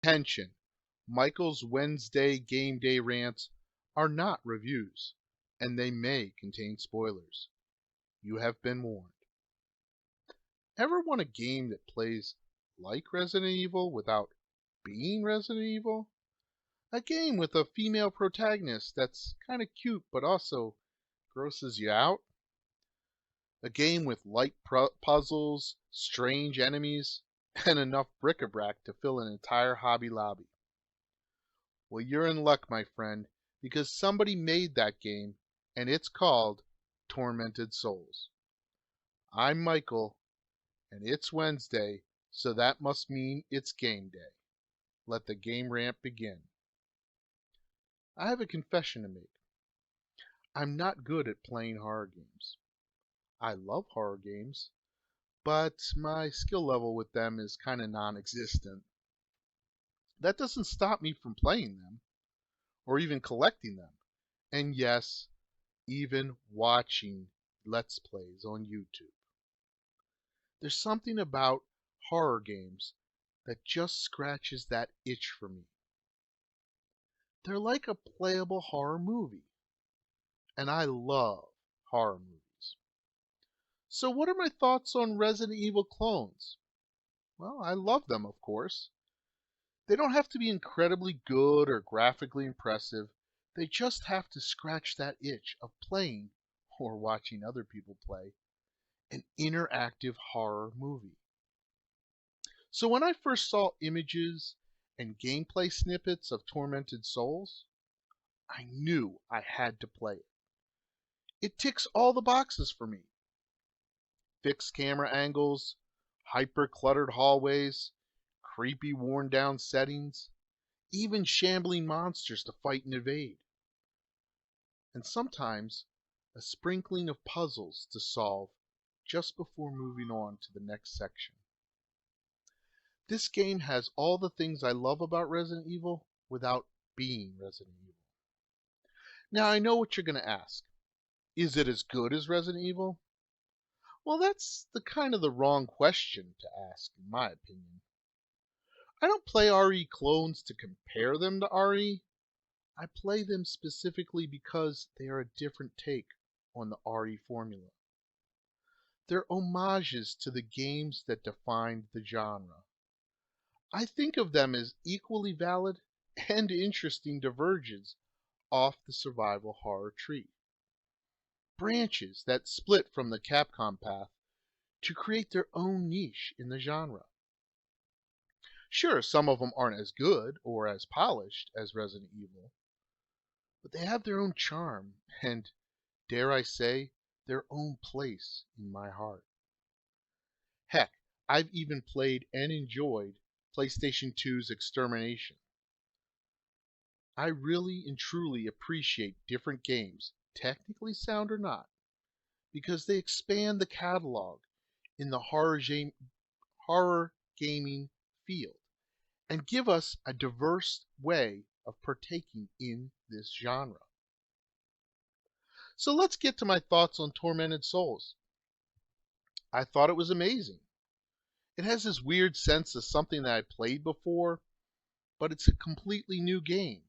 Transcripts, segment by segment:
Attention! Michael's Wednesday game day rants are not reviews, and they may contain spoilers. You have been warned. Ever want a game that plays like Resident Evil without being Resident Evil? A game with a female protagonist that's kind of cute but also grosses you out? A game with light puzzles, strange enemies, and enough bric-a-brac to fill an entire Hobby Lobby? Well, you're in luck, my friend, because somebody made that game, and it's called Tormented Souls. I'm Michael, and it's Wednesday, so that must mean it's game day. Let the game rant begin. I have a confession to make. I'm not good at playing horror games. I love horror games, but my skill level with them is kind of non existent. That doesn't stop me from playing them, or even collecting them. And yes, even watching Let's Plays on YouTube. There's something about horror games that just scratches that itch for me. They're like a playable horror movie, and I love horror movies. So, what are my thoughts on Resident Evil clones? Well, I love them, of course. They don't have to be incredibly good or graphically impressive, they just have to scratch that itch of playing, or watching other people play, an interactive horror movie. So when I first saw images and gameplay snippets of Tormented Souls, I knew I had to play it. It ticks all the boxes for me. Fixed camera angles, hyper cluttered hallways, creepy worn down settings, even shambling monsters to fight and evade. And sometimes a sprinkling of puzzles to solve just before moving on to the next section. This game has all the things I love about Resident Evil without being Resident Evil. Now I know what you're going to ask. Is it as good as Resident Evil? Well, that's the wrong question to ask, in my opinion. I don't play RE clones to compare them to RE. I play them specifically because they are a different take on the RE formula. They're homages to the games that defined the genre. I think of them as equally valid and interesting divergences off the survival horror tree. Branches that split from the Capcom path to create their own niche in the genre. Sure, some of them aren't as good or as polished as Resident Evil, but they have their own charm and, dare I say, their own place in my heart. Heck, I've even played and enjoyed PlayStation 2's Extermination. I really and truly appreciate different games, technically sound or not, because they expand the catalog in the horror gaming field and give us a diverse way of partaking in this genre. So let's get to my thoughts on Tormented Souls. I thought it was amazing. It has this weird sense of something that I played before, but it's a completely new game.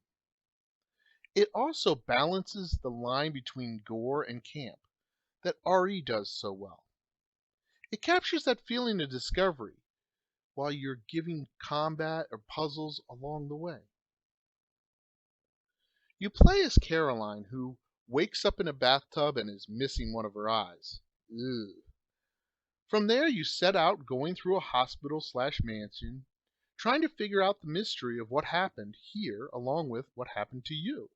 It also balances the line between gore and camp that RE does so well. It captures that feeling of discovery while you're giving combat or puzzles along the way. You play as Caroline, who wakes up in a bathtub and is missing one of her eyes. Ugh. From there, you set out going through a hospital/mansion, trying to figure out the mystery of what happened here along with what happened to you.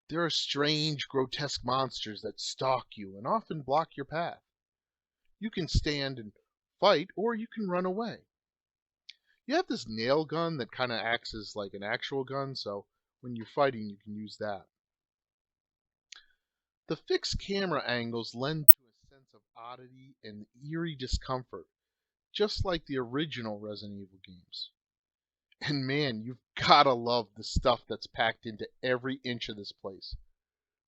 There are strange, grotesque monsters that stalk you and often block your path. You can stand and fight, or you can run away. You have this nail gun that kind of acts as like an actual gun, so when you're fighting, you can use that. The fixed camera angles lend to a sense of oddity and eerie discomfort, just like the original Resident Evil games. And man, you've gotta love the stuff that's packed into every inch of this place.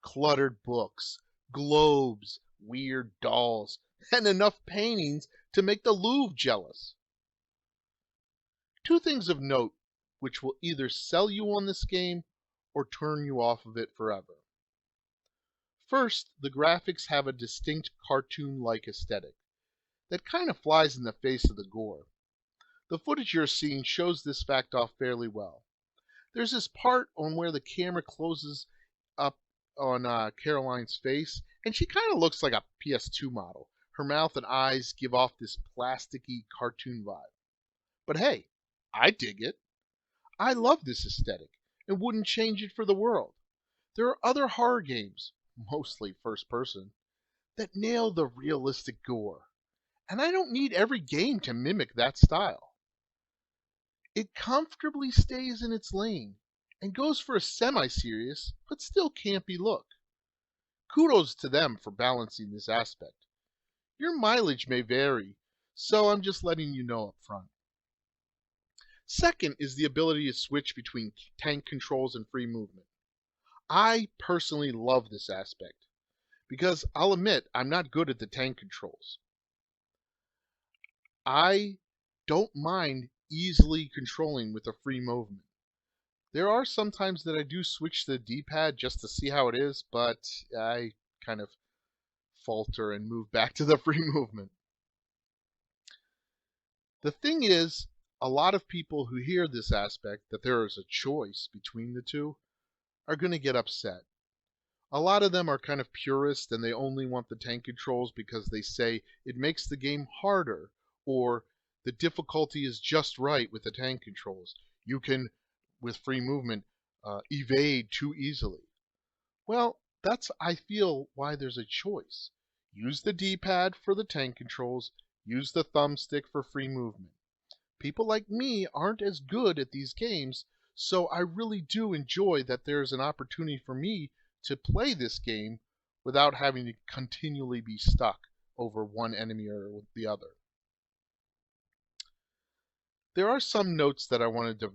Cluttered books, globes, weird dolls, and enough paintings to make the Louvre jealous. Two things of note which will either sell you on this game or turn you off of it forever. First, the graphics have a distinct cartoon-like aesthetic that kind of flies in the face of the gore. The footage you're seeing shows this fact off fairly well. There's this part on where the camera closes up on Caroline's face, and she kind of looks like a PS2 model. Her mouth and eyes give off this plasticky cartoon vibe. But hey, I dig it. I love this aesthetic and wouldn't change it for the world. There are other horror games, mostly first person, that nail the realistic gore, and I don't need every game to mimic that style. It comfortably stays in its lane and goes for a semi-serious but still campy look. Kudos to them for balancing this aspect. Your mileage may vary, so I'm just letting you know up front. Second is the ability to switch between tank controls and free movement. I personally love this aspect, because I'll admit I'm not good at the tank controls. I don't mind easily controlling with a free movement. There are some times that I do switch the D-pad just to see how it is, but I kind of falter and move back to the free movement. The thing is, a lot of people who hear this aspect, that there is a choice between the two, are going to get upset. A lot of them are kind of purist and they only want the tank controls because they say it makes the game harder, or the difficulty is just right with the tank controls. You can, with free movement, evade too easily. Well, that's, I feel, why there's a choice. Use the D-pad for the tank controls, use the thumbstick for free movement. People like me aren't as good at these games, so I really do enjoy that there's an opportunity for me to play this game without having to continually be stuck over one enemy or the other. There are some notes that I wanted to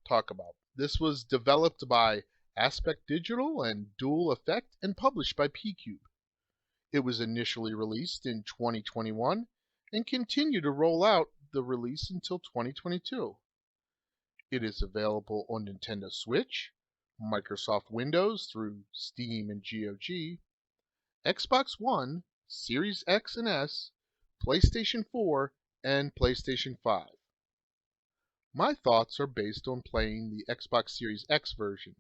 talk about. This was developed by Aspect Digital and Dual Effect and published by P-Cube. It was initially released in 2021 and continued to roll out the release until 2022. It is available on Nintendo Switch, Microsoft Windows through Steam and GOG, Xbox One, Series X and S, PlayStation 4, and PlayStation 5. My thoughts are based on playing the Xbox Series X version.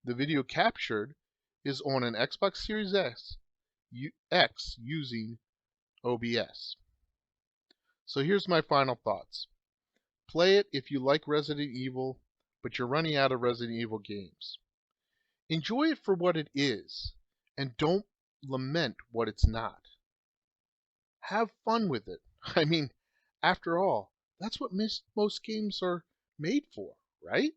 The video captured is on an Xbox Series X using OBS. So here's my final thoughts. Play it if you like Resident Evil, but you're running out of Resident Evil games. Enjoy it for what it is, and don't lament what it's not. Have fun with it. I mean, after all, that's what most games are made for, right?